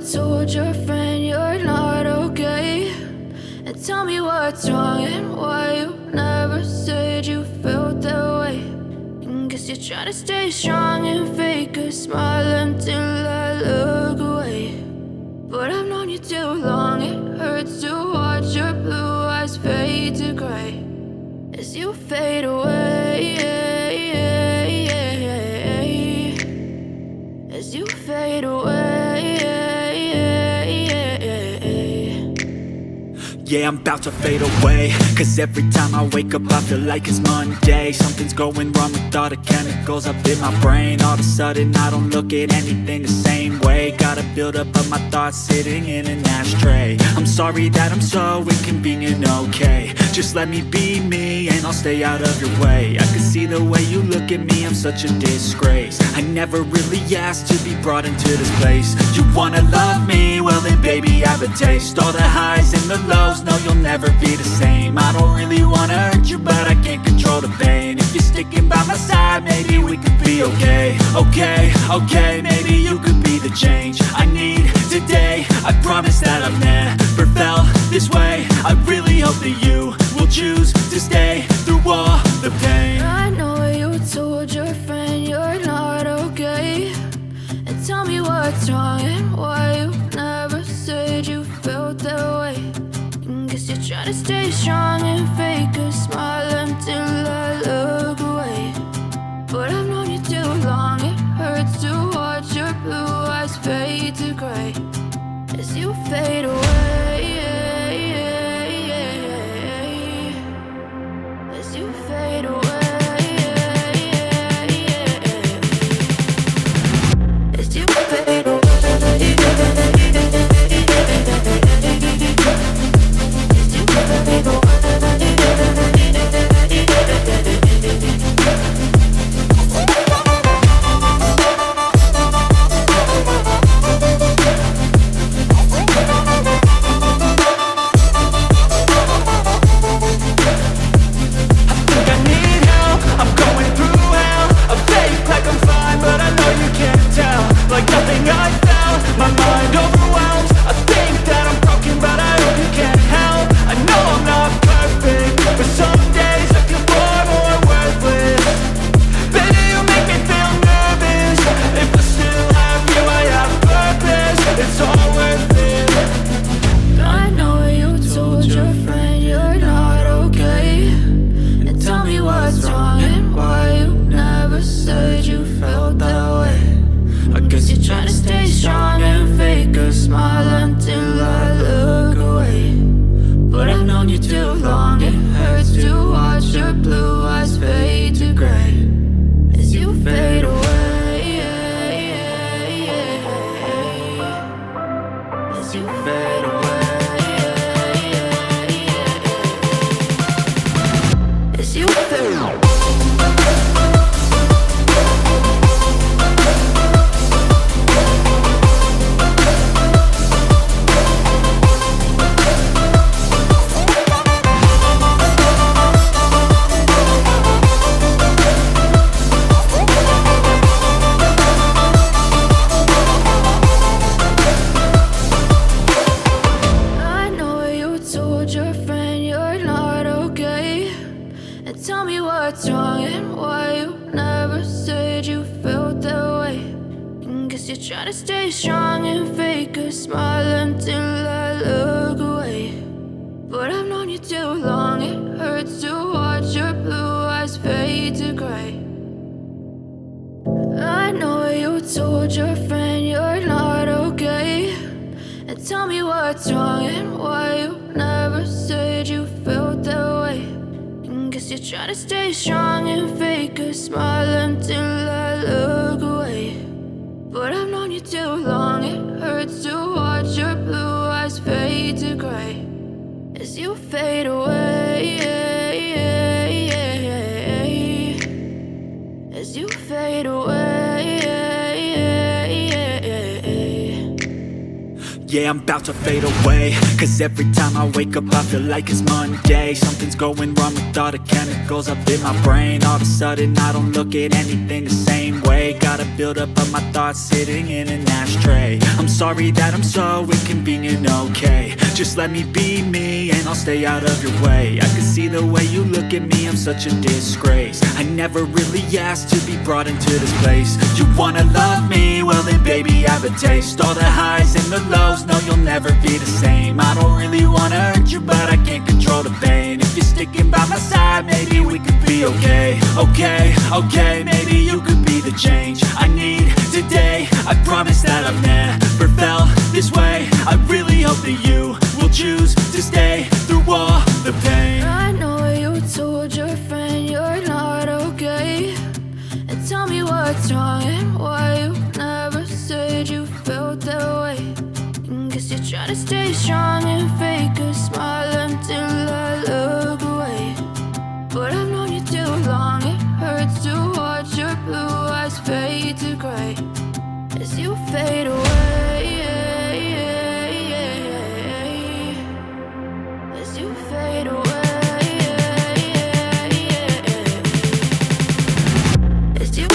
told your friend you're not okay? And tell me what's wrong and why you never said you felt that way. And guess you're trying to stay strong and fake a smile until I look away. But I've known you too long, it hurts to watch your blue eyes fade to gray as you fade away, as you fade away. Yeah, I'm about to fade away, cause every time I wake up I feel like it's Monday. Something's going wrong with all the chemicals up in my brain. All of a sudden I don't look at anything the same way. Got a buildup of my thoughts sitting in an ashtray. I'm sorry that I'm so inconvenient, okay? Just let me be me and I'll stay out of your way. I can see the way you look at me, I'm such a disgrace. I never really asked to be brought into this place. You wanna love me? Well then baby I have a taste. All the highs and the lows, no, you'll never be the same. I don't really wanna hurt you, but I can't control the pain. If you're sticking by my side, maybe we could be okay. Okay, maybe you could be the change I need today. I promise that I've never felt this way. I really hope that you will choose to stay through all the pain. I know you told your friend you're not okay. And tell me what's wrong and why you never said you felt that way. Guess you're trying to stay strong and fake a smile until I look away. But I've known you too long, it hurts to watch your blue eyes fade to gray as you fade away, as you fade away, as you fade away. Yeah, I'm about to fade away, cause every time I wake up I feel like it's Monday. Something's going wrong with all the chemicals up in my brain. All of a sudden I don't look at anything the same way. Got a buildup of my thoughts sitting in an ashtray. I'm sorry that I'm so inconvenient, okay? Just let me be me and I'll stay out of your way. I can see the way you look at me, I'm such a disgrace. I never really asked to be brought into this place. You wanna love me? Well then baby, I have a taste. All the highs and the lows, no you'll never be the same. I don't really wanna hurt you, but I can't control the pain. If you're sticking by my side, maybe we could be okay. Okay, maybe you could be the change I need today. I promise that I've never felt this way. I really hope that you will choose to stay through all the pain. I know you told your friend you're not okay, and tell me what's wrong and why you never said you felt that way. And guess you're trying to stay strong and fake a smile until I look away. But I've known you too long, it hurts to watch your blue eyes fade to gray as you fade away. As you fade away. As you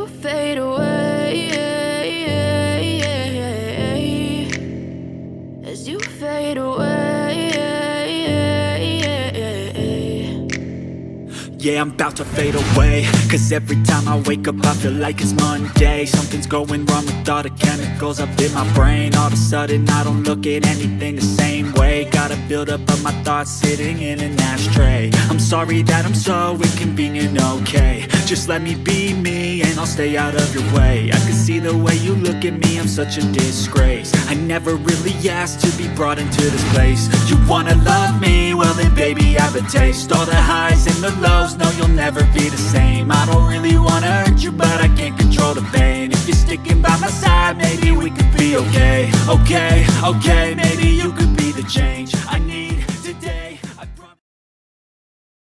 fade away. As you fade away. Yeah, I'm about to fade away, cause every time I wake up I feel like it's Monday. Something's going wrong with all the chemicals up in my brain. All of a sudden I don't look at anything the same way. Gotta build up of my thoughts sitting in an ashtray. I'm sorry that I'm so inconvenient, okay? Just let me be me and I'll stay out of your way. I can see the way you look at me, I'm such a disgrace. I never really asked to be brought into this place. You wanna love me? Well then baby, I have a taste. All the highs and the lows, no you'll never be the same. I don't really wanna hurt you, but I can't control the pain. If you're sticking by my side, maybe we could be okay. Okay,